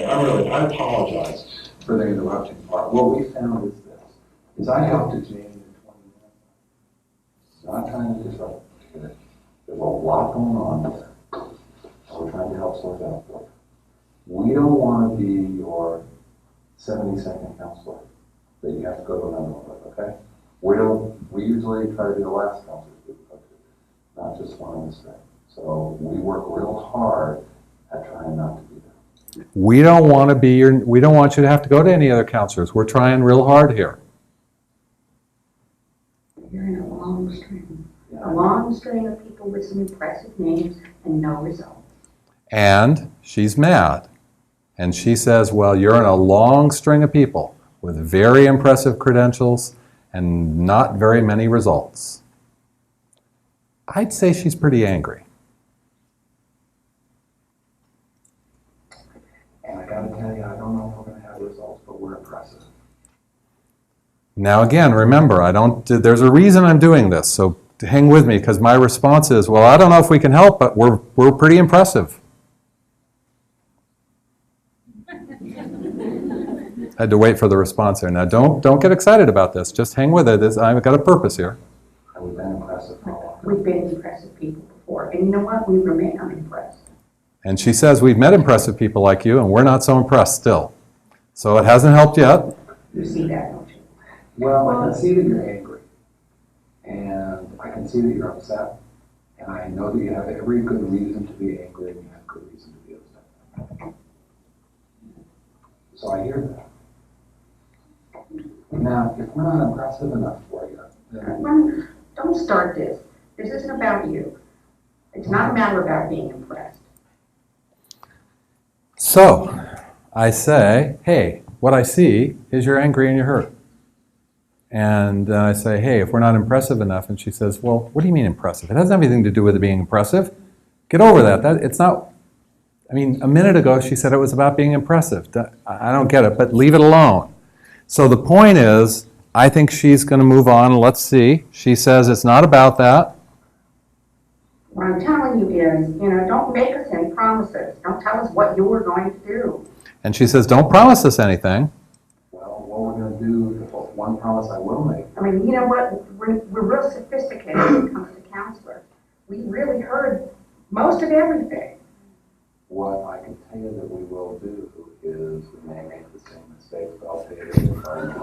I apologize for the interrupting part. What we found is this, is I helped a Jane in 20 minutes. Not trying to disrupt here. There's a lot going on here. We're trying to help sort it out for you. We don't want to be your 70-second counselor that you have to go to another one with, okay? We usually try to be the last counselor to go to, not just one in the string. So we work real hard at trying not to be there. We don't want you to have to go to any other counselors. We're trying real hard here. You're in a long string. A long string of people with some impressive names and no results. And she's mad. And she says, well, you're in a long string of people with very impressive credentials and not very many results. I'd say she's pretty angry. And I gotta tell you, I don't know if we're gonna have results, but we're impressive. Now again, remember, there's a reason I'm doing this, so hang with me, because my response is, well, I don't know if we can help, but we're pretty impressive. I had to wait for the response here. Now don't get excited about this. Just hang with it. I've got a purpose here. We've been impressive for a while. We've been impressive people before, and you know what? We remain unimpressed. And she says, we've met impressive people like you, and we're not so impressed still. So it hasn't helped yet. You see that, don't you? Well, I can see that you're angry. And I can see that you're upset. And I know that you have every good reason to be angry, and you have good reason to be upset. So I hear that. Now, if we're not impressive enough for you, then... Don't start this. This isn't about you. It's not a matter about being impressed. So I say, hey, what I see is you're angry and you're hurt. And I say, hey, if we're not impressive enough, and she says, well, what do you mean impressive? It has nothing to do with it being impressive. Get over that. It's not, I mean, a minute ago she said it was about being impressive. I don't get it, but leave it alone. So the point is, I think she's going to move on. Let's see. She says it's not about that. What I'm telling you is, don't make us any promises. Don't tell us what you're going to do. And she says, don't promise us anything. Well, what we're going to do, one promise I will make. I mean, you know what? We're real sophisticated when it comes to counselors. We really heard most of everything. What I can tell you that we will do is we may make the same mistake, but I'll tell you that we're trying to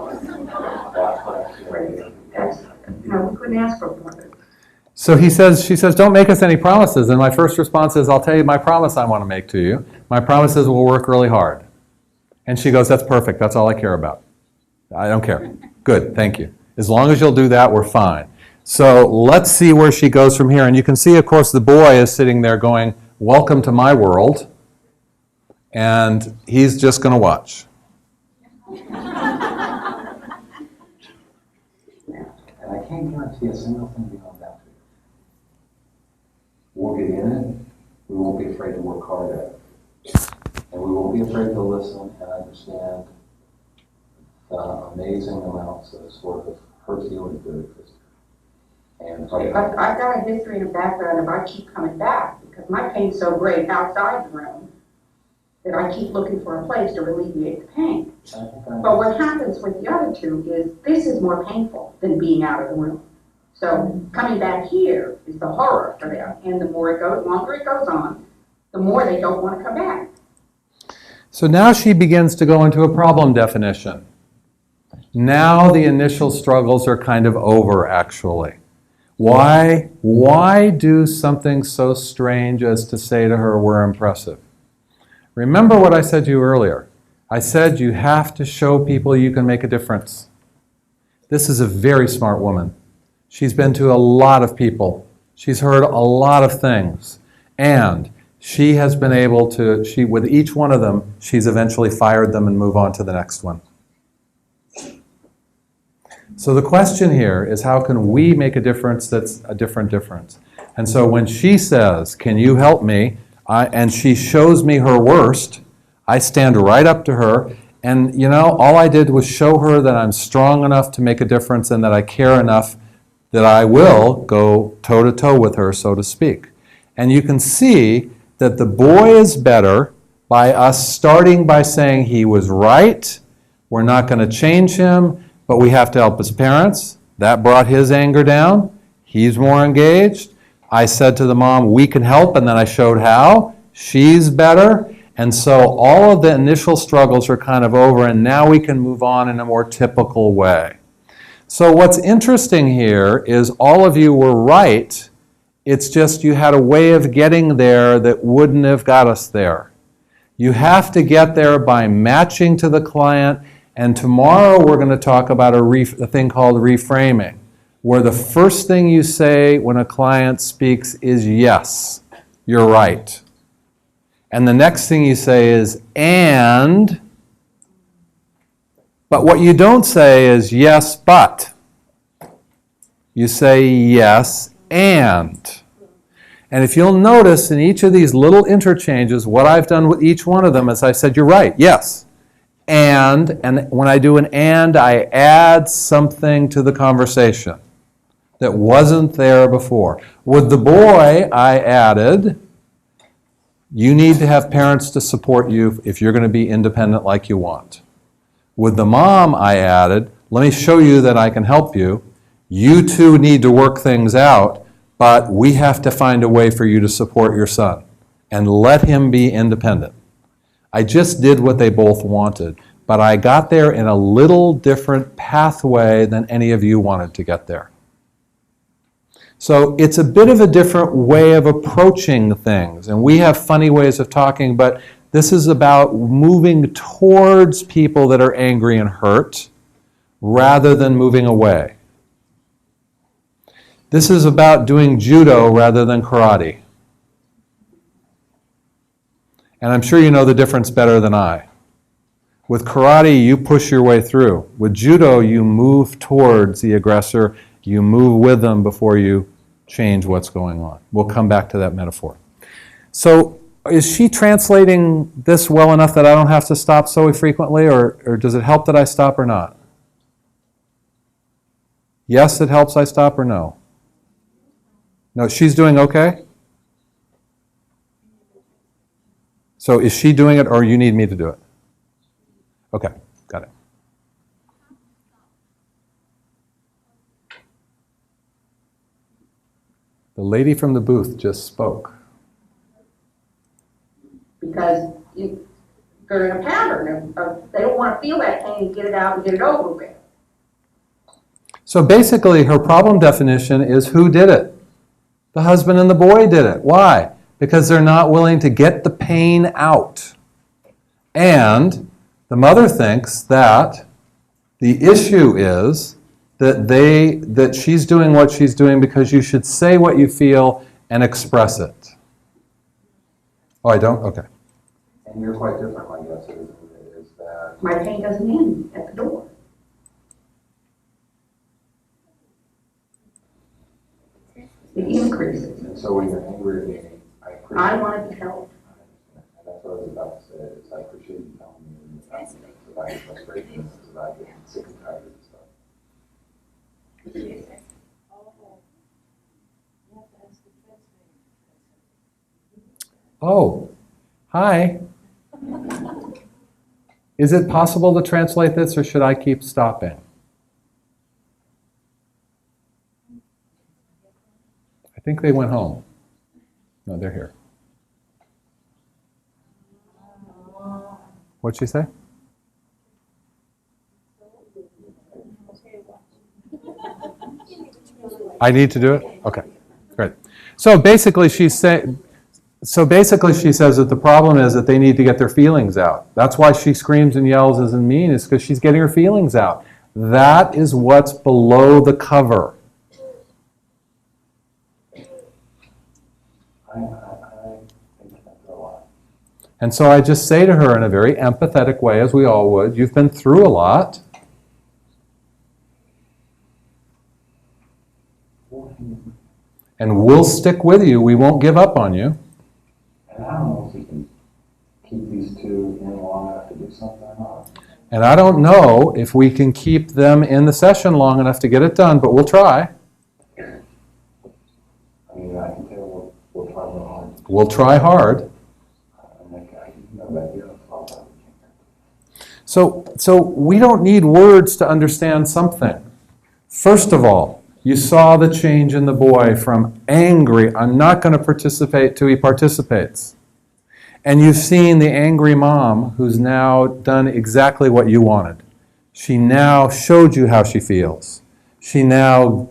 We couldn't ask for more. So she says, don't make us any promises. And my first response is, I'll tell you my promise I want to make to you. My promise is we'll work really hard. And she goes, that's perfect. That's all I care about. I don't care. Good, thank you. As long as you'll do that, we're fine. So let's see where she goes from here. And you can see, of course, the boy is sitting there going, welcome to my world. And he's just going to watch. And I can't guarantee a single thing beyond that. We'll get in it. We won't be afraid to work hard at it. And we won't be afraid to listen and understand the amazing amounts of sort of her feelings that exist. And I've got a history and a background, and I keep coming back because my pain's so great outside the room that I keep looking for a place to alleviate the pain. But what happens with the other two is this is more painful than being out of the room. So coming back here is the horror for them. And the longer it goes on, the more they don't want to come back. So now she begins to go into a problem definition. Now the initial struggles are kind of over, actually. Why do something so strange as to say to her, we're impressive? Remember what I said to you earlier. I said you have to show people you can make a difference. This is a very smart woman. She's been to a lot of people. She's heard a lot of things. And she has been able to, with each one of them, she's eventually fired them and move on to the next one. So the question here is, how can we make a difference that's a different difference? And so when she says, can you help me? And she shows me her worst, I stand right up to her. And all I did was show her that I'm strong enough to make a difference and that I care enough that I will go toe-to-toe with her, so to speak. And you can see that the boy is better by us starting by saying he was right, we're not going to change him, but we have to help his parents. That brought his anger down. He's more engaged. I said to the mom, we can help, and then I showed how. She's better. And so all of the initial struggles are kind of over, and now we can move on in a more typical way. So what's interesting here is all of you were right. It's just you had a way of getting there that wouldn't have got us there. You have to get there by matching to the client, and tomorrow we're going to talk about a thing called reframing, where the first thing you say when a client speaks is yes, you're right. And the next thing you say is and, but what you don't say is yes, but. You say yes, and. And if you'll notice in each of these little interchanges, what I've done with each one of them is I said, you're right, yes. And when I do an and, I add something to the conversation that wasn't there before. With the boy, I added, you need to have parents to support you if you're going to be independent like you want. With the mom, I added, let me show you that I can help you. You two need to work things out, but we have to find a way for you to support your son and let him be independent. I just did what they both wanted, but I got there in a little different pathway than any of you wanted to get there. So it's a bit of a different way of approaching things, and we have funny ways of talking, but this is about moving towards people that are angry and hurt rather than moving away. This is about doing judo rather than karate. And I'm sure you know the difference better than I. With karate, you push your way through. With judo, you move towards the aggressor. You move with them before you change what's going on. We'll come back to that metaphor. So is she translating this well enough that I don't have to stop so frequently, or does it help that I stop or not? Yes, it helps I stop or no? No, she's doing okay? So is she doing it or you need me to do it? Okay, got it. The lady from the booth just spoke. Because they're in a pattern of they don't want to feel that pain and get it out and get it over with. So basically her problem definition is who did it? The husband and the boy did it. Why? Because they're not willing to get the pain out. And the mother thinks that the issue is that she's doing what she's doing because you should say what you feel and express it. Oh, I don't? Okay. And you're quite different, I guess, is that My pain doesn't end at the door. It increases. and so when you're angry at me, I appreciate I want to be helped. And that's what I was about to say, is I appreciate you telling me that I get frustrated, that I get sick and tired of this stuff. Oh, hi. Is it possible to translate this or should I keep stopping? I think they went home. No, they're here. What'd she say? I need to do it? Okay, great. So basically she says that the problem is that they need to get their feelings out. That's why she screams and yells and mean, is because she's getting her feelings out. That is what's below the cover. I think that's a lot. And so I just say to her in a very empathetic way, as we all would, you've been through a lot. And we'll stick with you. We won't give up on you. And I don't know if we can keep these two in long enough to do something or not. And I don't know if we can keep them in the session long enough to get it done, but we'll try. I mean, I can tell we'll try real hard. We'll try hard. I know that So we don't need words to understand something. First of all, you saw the change in the boy from angry, I'm not going to participate, to he participates. And you've seen the angry mom who's now done exactly what you wanted. She now showed you how she feels. She now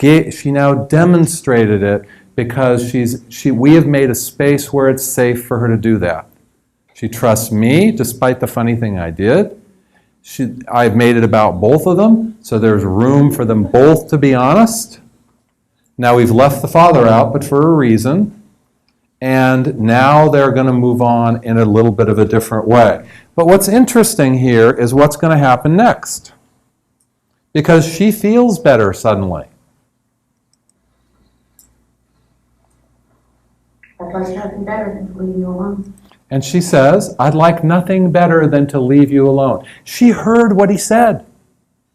demonstrated it because we have made a space where it's safe for her to do that. She trusts me despite the funny thing I did. I've made it about both of them, so there's room for them both to be honest. Now we've left the father out, but for a reason. And now they're going to move on in a little bit of a different way. But what's interesting here is what's going to happen next. Because she feels better suddenly. I'd like nothing better than to leave you alone. And she says, I'd like nothing better than to leave you alone. She heard what he said.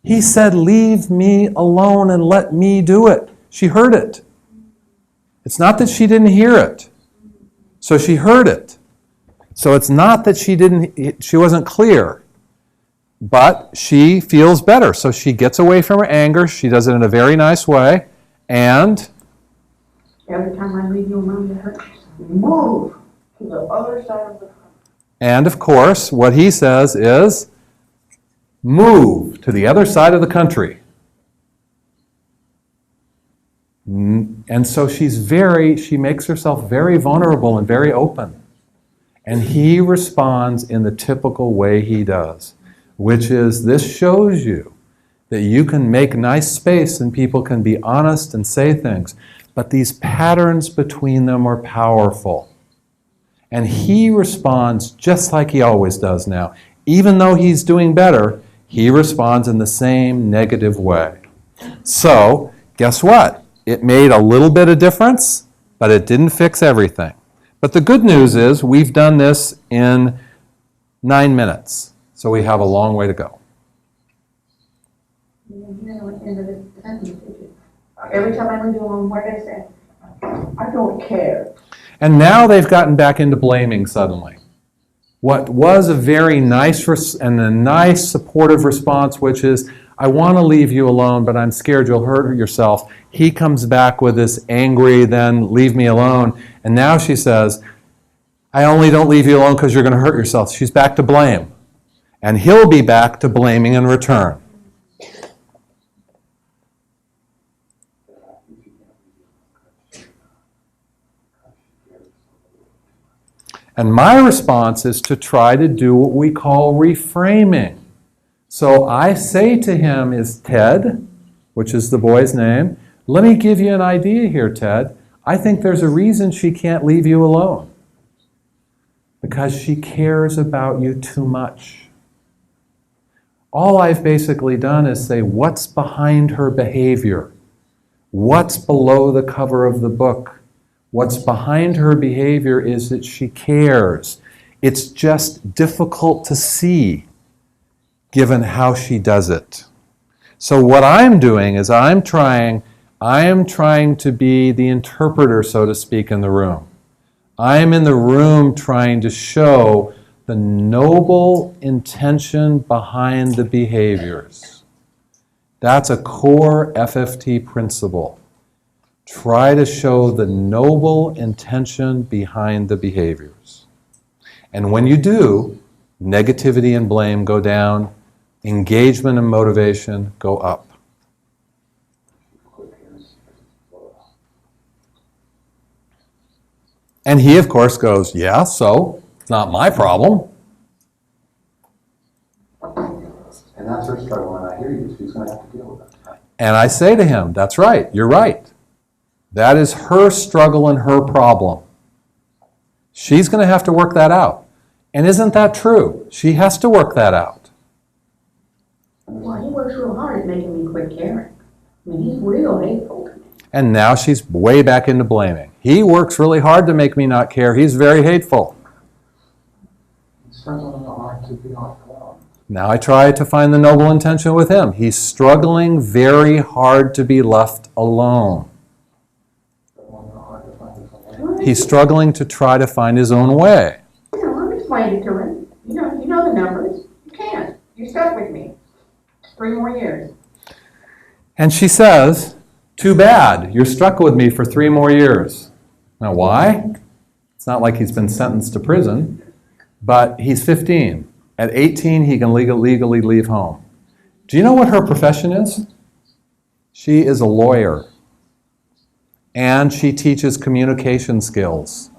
He said, leave me alone and let me do it. She heard it. It's not that she didn't hear it. So she heard it. So it's not that she wasn't clear. But she feels better. So she gets away from her anger. She does it in a very nice way. And Every time I leave you alone, it hurts. Move to the other side of the country. And of course, what he says is, move to the other side of the country. And so she makes herself very vulnerable and very open. And he responds in the typical way he does, which is, this shows you that you can make nice space and people can be honest and say things, but these patterns between them are powerful. And he responds just like he always does now. Even though he's doing better, he responds in the same negative way. So, guess what? It made a little bit of difference, but it didn't fix everything. But the good news is we've done this in 9 minutes, so we have a long way to go. Every time I leave you alone, what did I say? I don't care. And now they've gotten back into blaming suddenly. What was a very nice and a nice supportive response, which is, I want to leave you alone, but I'm scared you'll hurt yourself. He comes back with this angry, then leave me alone. And now she says, I only don't leave you alone because you're going to hurt yourself. She's back to blame. And he'll be back to blaming in return. And my response is to try to do what we call reframing. So I say to him, is Ted, which is the boy's name, let me give you an idea here, Ted. I think there's a reason she can't leave you alone. Because she cares about you too much. All I've basically done is say, what's behind her behavior? What's below the cover of the book? What's behind her behavior is that she cares. It's just difficult to see, given how she does it. So what I'm doing is I am trying to be the interpreter, so to speak, in the room. I am in the room trying to show the noble intention behind the behaviors. That's a core FFT principle. Try to show the noble intention behind the behaviors. And when you do, negativity and blame go down, engagement and motivation go up. And he, of course, goes, yeah, so it's not my problem. And that's her struggle, and I hear you. She's going to have to deal with it. And I say to him, that's right, you're right. That is her struggle and her problem. She's going to have to work that out. And isn't that true? She has to work that out. Well, he works real hard at making me quit caring. I mean, he's real hateful to me. And now she's way back into blaming. He works really hard to make me not care. He's very hateful. He's struggling hard to be off alone. Now I try to find the noble intention with him. He's struggling very hard to be left alone. He's struggling to try to find his own way. You know, I'm explaining to him. You know the numbers. You can't. You're stuck with me 3 more years. And she says, too bad, you're stuck with me for 3 more years. Now why? It's not like he's been sentenced to prison, but he's 15. At 18, he can legally leave home. Do you know what her profession is? She is a lawyer. And she teaches communication skills.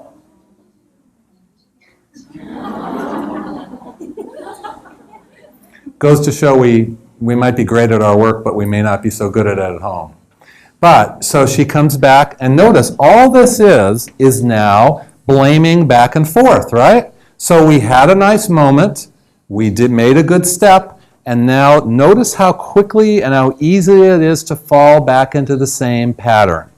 Goes to show we might be great at our work, but we may not be so good at it at home. But, so she comes back, and notice, all this is now blaming back and forth, right? So we had a nice moment, we made a good step, and now notice how quickly and how easy it is to fall back into the same pattern.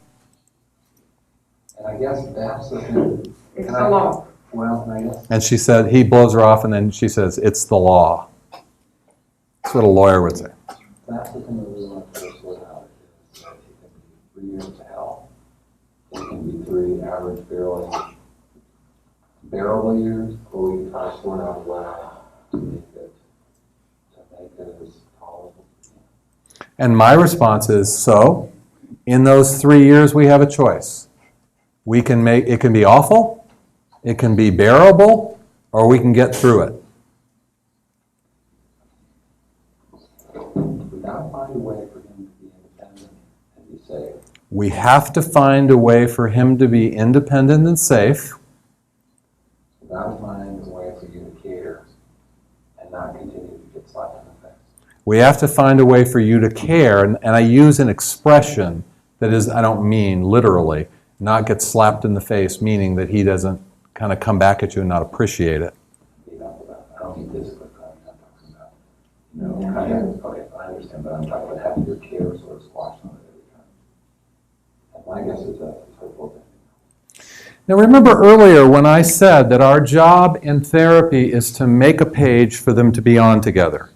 And I guess that's the thing. It's the law. Well, I guess. And she said, he blows her off, and then she says, it's the law. That's what a lawyer would say. That's the thing that we want to sort out. Is that it can be 3 years of hell. It can be 3 average bearable years, or we can try to sort out a way to make it as tolerable. And my response is, so, in those 3 years we have a choice. We can make, it can be awful, it can be bearable, or we can get through it. We gotta find a way for him to be independent and be safe. We have to find a way for him to be independent and safe. We gotta find a way for you to care and not continue to get slapped in the face. We have to find a way for you to care, and I use an expression that is, I don't mean literally, not get slapped in the face, meaning that he doesn't kind of come back at you and not appreciate it. Beat up about it. I don't mean physically, but I'm talking about, you know, kind of, okay, I understand, but I'm talking about having your care sort of squashed on it every time. And my guess is that's a hurtful thing. Now remember earlier when I said that our job in therapy is to make a page for them to be on together.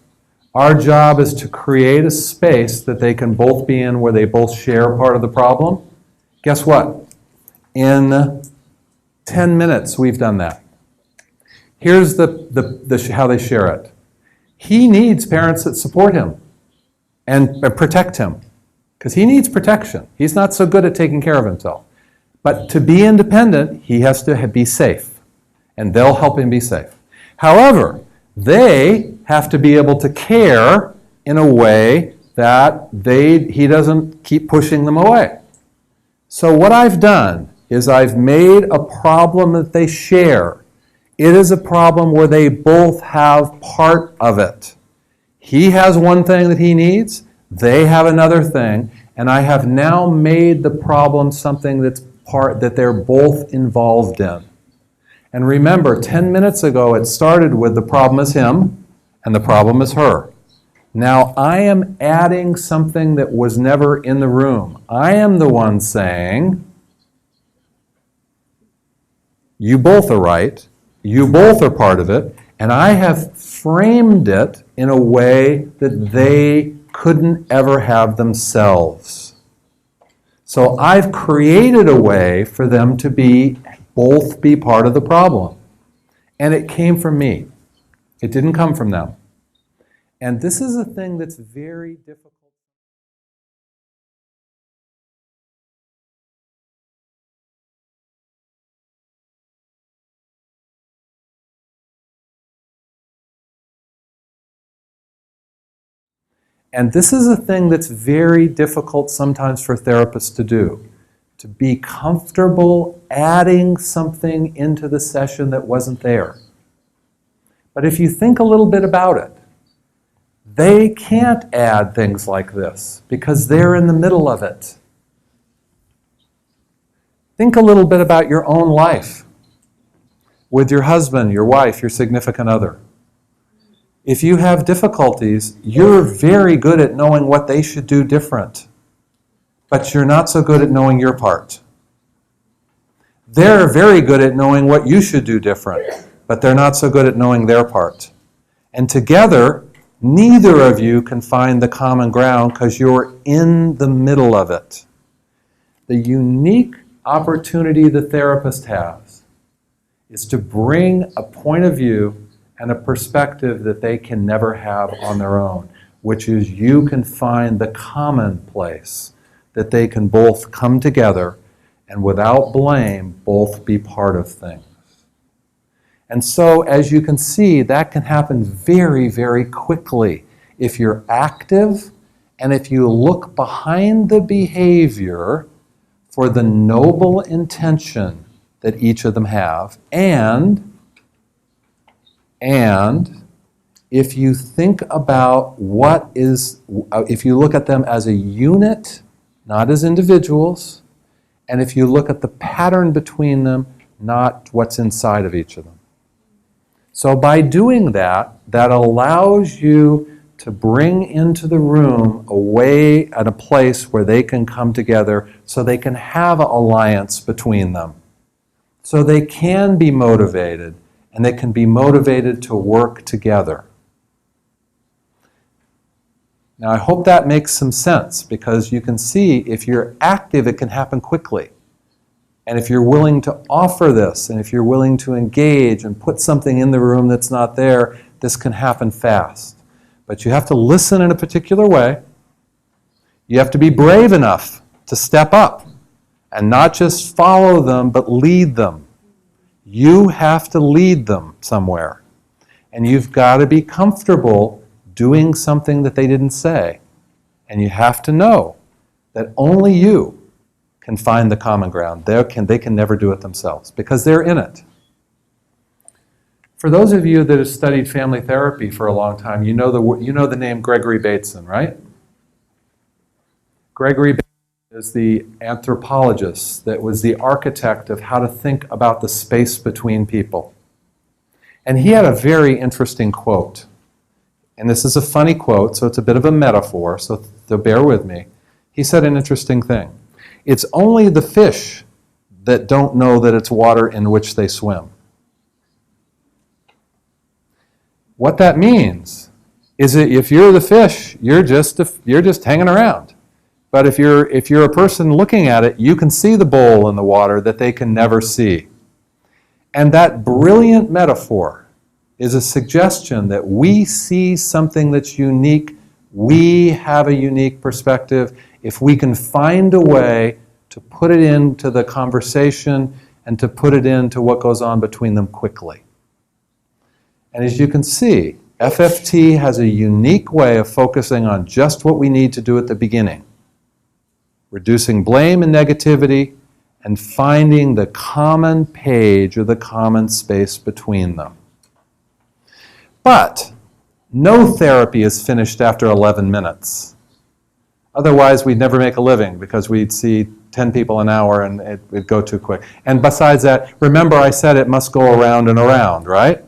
Our job is to create a space that they can both be in where they both share part of the problem. Guess what? In 10 minutes we've done that. Here's how they share it. He needs parents that support him and protect him, because he needs protection. He's not so good at taking care of himself. But to be independent, he has to be safe, and they'll help him be safe. However, they have to be able to care in a way that he doesn't keep pushing them away. So what I've done is I've made a problem that they share. It is a problem where they both have part of it. He has one thing that he needs, they have another thing, and I have now made the problem something that they're both involved in. And remember, 10 minutes ago it started with the problem is him and the problem is her. Now I am adding something that was never in the room. I am the one saying, you both are right, you both are part of it, and I have framed it in a way that they couldn't ever have themselves. So I've created a way for them to both be part of the problem. And it came from me. It didn't come from them. And this is a thing that's very difficult. And this is a thing that's very difficult sometimes for therapists to do. To be comfortable adding something into the session that wasn't there. But if you think a little bit about it, they can't add things like this because they're in the middle of it. Think a little bit about your own life with your husband, your wife, your significant other. If you have difficulties, you're very good at knowing what they should do different, but you're not so good at knowing your part. They're very good at knowing what you should do different, but they're not so good at knowing their part. And together, neither of you can find the common ground because you're in the middle of it. The unique opportunity the therapist has is to bring a point of view and a perspective that they can never have on their own, which is you can find the common place that they can both come together and without blame both be part of things. And so, as you can see, that can happen very, very quickly if you're active and if you look behind the behavior for the noble intention that each of them have, and if you think about if you look at them as a unit, not as individuals, and if you look at the pattern between them, not what's inside of each of them. So by doing that, that allows you to bring into the room a way and a place where they can come together so they can have an alliance between them. So they can be motivated, and they can be motivated to work together. Now, I hope that makes some sense, because you can see if you're active, it can happen quickly. And if you're willing to offer this, and if you're willing to engage and put something in the room that's not there, this can happen fast. But you have to listen in a particular way. You have to be brave enough to step up and not just follow them, but lead them. You have to lead them somewhere. And you've got to be comfortable doing something that they didn't say. And you have to know that only you can find the common ground. They can never do it themselves because they're in it. For those of you that have studied family therapy for a long time, you know the name Gregory Bateson, right? Gregory Bateson is the anthropologist that was the architect of how to think about the space between people. And he had a very interesting quote. And this is a funny quote, so it's a bit of a metaphor, so bear with me. He said an interesting thing. It's only the fish that don't know that it's water in which they swim. What that means is that if you're the fish, you're just hanging around. But if you're a person looking at it, you can see the bowl in the water that they can never see. And that brilliant metaphor is a suggestion that we see something that's unique. We have a unique perspective. If we can find a way to put it into the conversation and to put it into what goes on between them quickly. And as you can see, FFT has a unique way of focusing on just what we need to do at the beginning. Reducing blame and negativity and finding the common page or the common space between them. But no therapy is finished after 11 minutes. Otherwise, we'd never make a living because we'd see 10 people an hour and it would go too quick. And besides that, remember I said it must go around and around, right?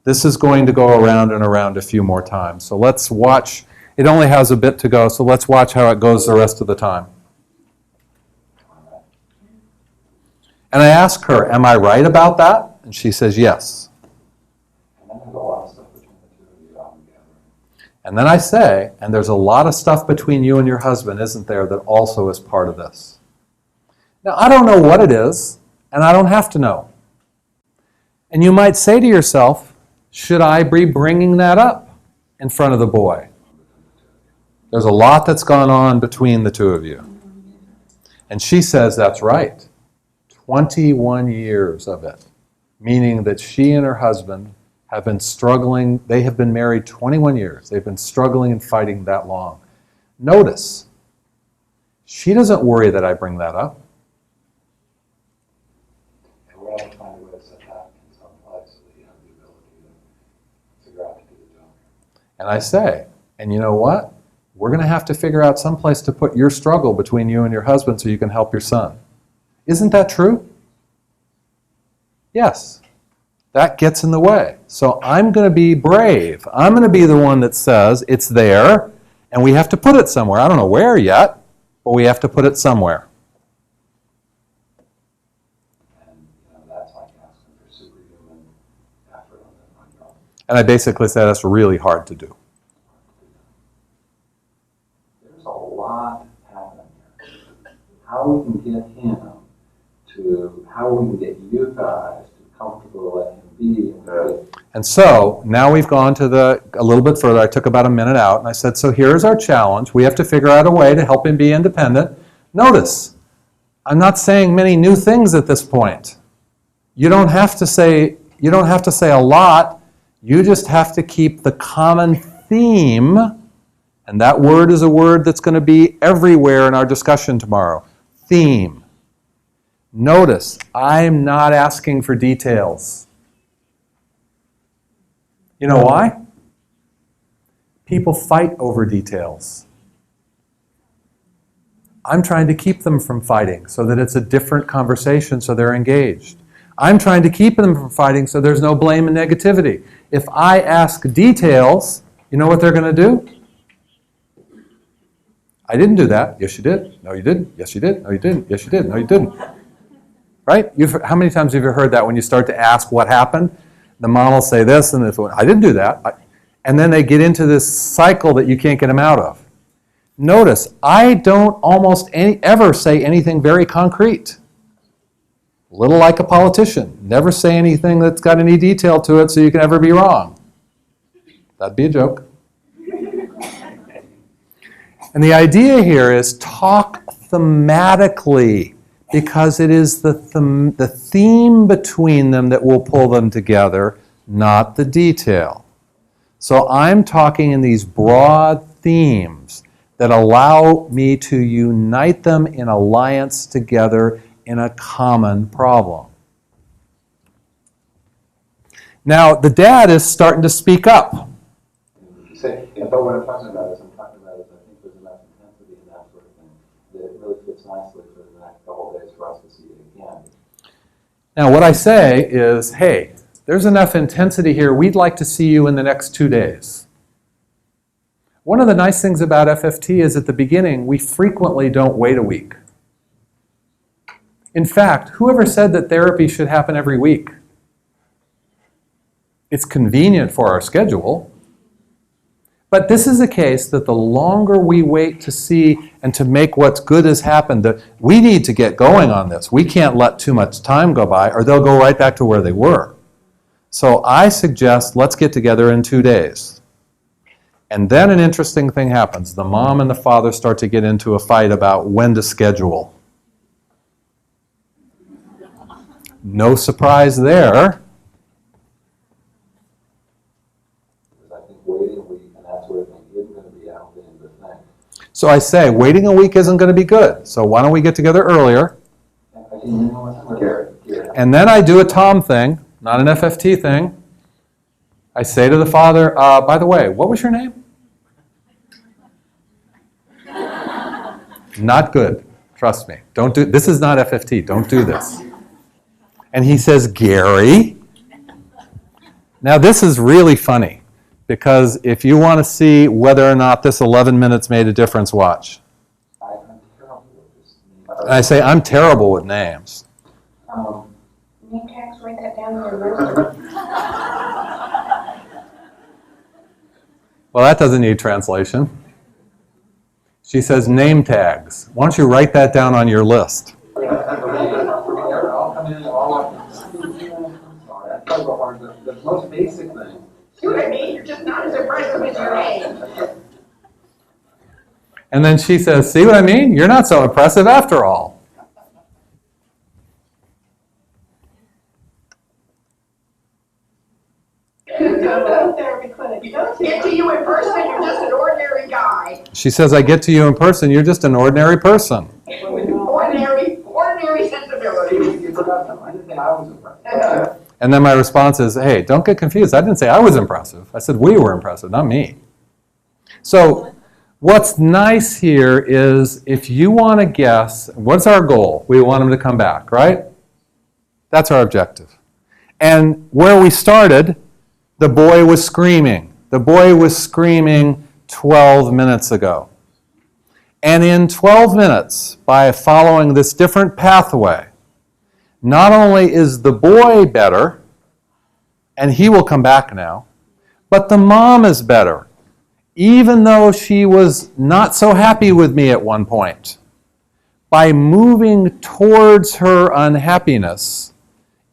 This is going to go around and around a few more times. So let's watch. It only has a bit to go, so let's watch how it goes the rest of the time. And I ask her, am I right about that? And she says yes. And then there's a lot of stuff between the two of you out together. And then I say, and there's a lot of stuff between you and your husband, isn't there, that also is part of this. Now, I don't know what it is, and I don't have to know. And you might say to yourself, should I be bringing that up in front of the boy? There's a lot that's gone on between the two of you. And she says that's right. 21 years of it, meaning that she and her husband have been struggling. They have been married 21 years. They've been struggling and fighting that long. Notice, she doesn't worry that I bring that up. And we're going to find a way to set that in some place so that you have the ability to figure out to do the job. And I say, and you know what? We're going to have to figure out some place to put your struggle between you and your husband so you can help your son. Isn't that true? Yes. That gets in the way. So I'm going to be brave. I'm going to be the one that says it's there, and we have to put it somewhere. I don't know where yet, but we have to put it somewhere. And that's like asking for superhuman effort on your own. And I basically say that's really hard to do. There's a lot happening here. How we can get him to, how we can get you guys to comfortable let him And so now we've gone to a little bit further. I took about a minute out and I said, so here's our challenge. We have to figure out a way to help him be independent. Notice, I'm not saying many new things at this point. You don't have to say a lot. You just have to keep the common theme, and that word is a word that's going to be everywhere in our discussion tomorrow. Theme. Notice, I'm not asking for details. You know why? People fight over details. I'm trying to keep them from fighting so that it's a different conversation so they're engaged. I'm trying to keep them from fighting so there's no blame and negativity. If I ask details, you know what they're going to do? I didn't do that. Yes, you did. No, you didn't. Yes, you did. No, you didn't. Yes, you did. No, you didn't. Right? How many times have you heard that when you start to ask what happened? The mom will say this and this. I didn't do that. And then they get into this cycle that you can't get them out of. Notice, I don't almost ever say anything very concrete. A little like a politician. Never say anything that's got any detail to it so you can ever be wrong. That'd be a joke. And the idea here is talk thematically, because it is the theme between them that will pull them together, not the detail. So I'm talking in these broad themes that allow me to unite them in alliance together in a common problem. Now, the dad is starting to speak up. But what I'm talking about is I think there's enough intensity in that sort of thing that it really fits nicely for the next couple of days for us to see it again. Now, what I say is, hey, there's enough intensity here. We'd like to see you in the next 2 days. One of the nice things about FFT is at the beginning, we frequently don't wait a week. In fact, whoever said that therapy should happen every week? It's convenient for our schedule. But this is a case that the longer we wait to see and to make what's good has happened, that we need to get going on this. We can't let too much time go by or they'll go right back to where they were. So I suggest let's get together in 2 days. And then an interesting thing happens. The mom and the father start to get into a fight about when to schedule. No surprise there. So I say, waiting a week isn't going to be good. So why don't we get together earlier? And then I do a Tom thing, not an FFT thing. I say to the father, by the way, what was your name? Not good. Trust me. Don't do. This is not FFT. Don't do this. And he says, Gary. Now this is really funny. Because if you want to see whether or not this 11 minutes made a difference, watch. And I say, I'm terrible with names. Name tags, write that down in your list. Well, that doesn't need translation. She says name tags. Why don't you write that down on your list? The most basic thing. See what I mean? You're just not as impressive as your name. And then she says, see what I mean? You're not so impressive after all. Therapy clinic. Get to you in person, you're just an ordinary guy. She says, I get to you in person, you're just an ordinary person. Ordinary sensibility. You forgot them. I didn't think I was impressed. And then my response is, hey, don't get confused. I didn't say I was impressive. I said we were impressive, not me. So what's nice here is if you want to guess, what's our goal? We want him to come back, right? That's our objective. And where we started, the boy was screaming. The boy was screaming 12 minutes ago. And in 12 minutes, by following this different pathway, not only is the boy better, and he will come back now, but the mom is better, even though she was not so happy with me at one point. By moving towards her unhappiness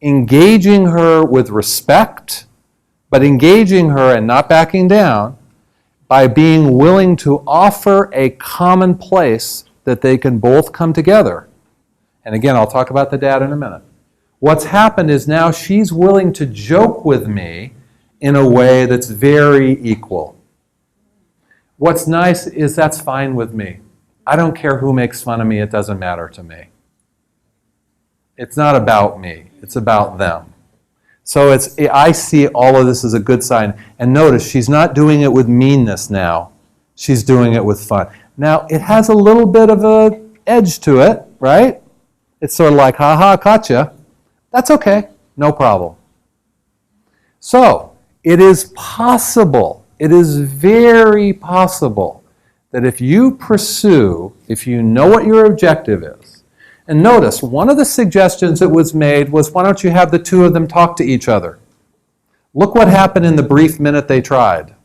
engaging her with respect, but engaging her and not backing down by being willing to offer a common place that they can both come together. And again, I'll talk about the dad in a minute. What's happened is now she's willing to joke with me in a way that's very equal. What's nice is that's fine with me. I don't care who makes fun of me, it doesn't matter to me. It's not about me, it's about them. So I see all of this as a good sign. And notice, she's not doing it with meanness now. She's doing it with fun. Now, it has a little bit of an edge to it, right? It's sort of like, ha-ha, gotcha. That's okay, no problem. So, it is possible, it is very possible, that if you pursue, if you know what your objective is, and notice, one of the suggestions that was made was, why don't you have the two of them talk to each other? Look what happened in the brief minute they tried.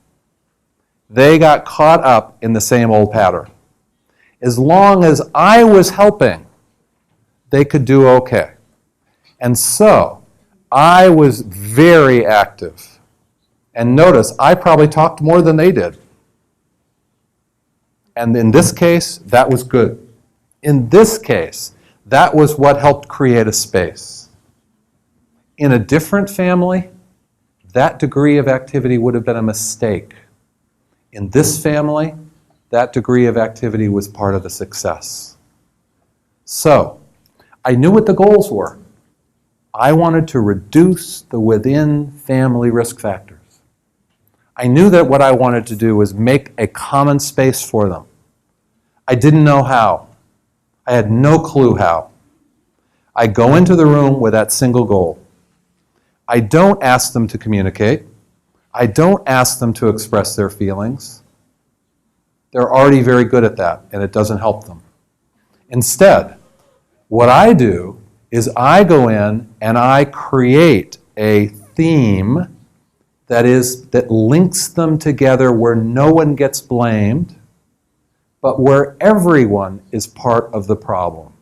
They got caught up in the same old pattern. As long as I was helping, they could do okay. And so, I was very active. And notice, I probably talked more than they did. And in this case, that was good. In this case, that was what helped create a space. In a different family, that degree of activity would have been a mistake. In this family, that degree of activity was part of the success. So, I knew what the goals were. I wanted to reduce the within-family risk factors. I knew that what I wanted to do was make a common space for them. I didn't know how. I had no clue how. I go into the room with that single goal. I don't ask them to communicate. I don't ask them to express their feelings. They're already very good at that, and it doesn't help them. Instead, what I do is I go in and I create a theme that links them together where no one gets blamed, but where everyone is part of the problem.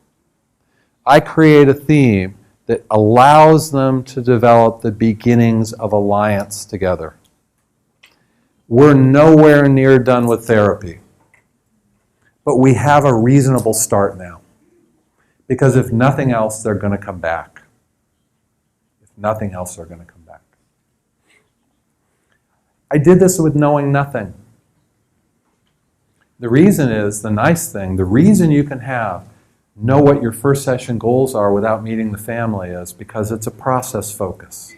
I create a theme that allows them to develop the beginnings of alliance together. We're nowhere near done with therapy, but we have a reasonable start now. Because if nothing else, they're going to come back. If nothing else, they're going to come back. I did this with knowing nothing. The reason is, the nice thing, the reason you can know what your first session goals are without meeting the family is because it's a process focus.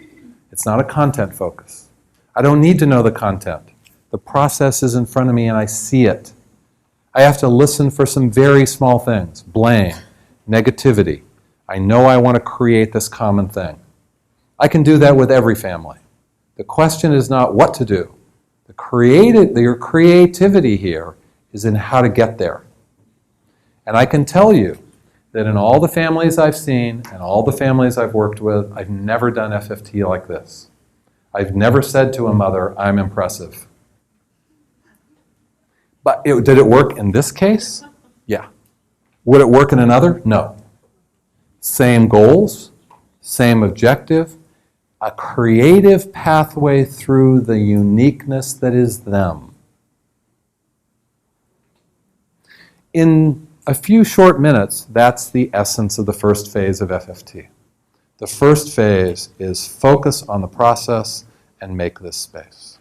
It's not a content focus. I don't need to know the content. The process is in front of me and I see it. I have to listen for some very small things. Blame, negativity. I know I want to create this common thing. I can do that with every family. The question is not what to do. Your creativity here is in how to get there. And I can tell you that in all the families I've seen and all the families I've worked with, I've never done FFT like this. I've never said to a mother, I'm impressive. But did it work in this case? Yeah. Would it work in another? No. Same goals, same objective, a creative pathway through the uniqueness that is them. In a few short minutes, that's the essence of the first phase of FFT. The first phase is focus on the process and make this space.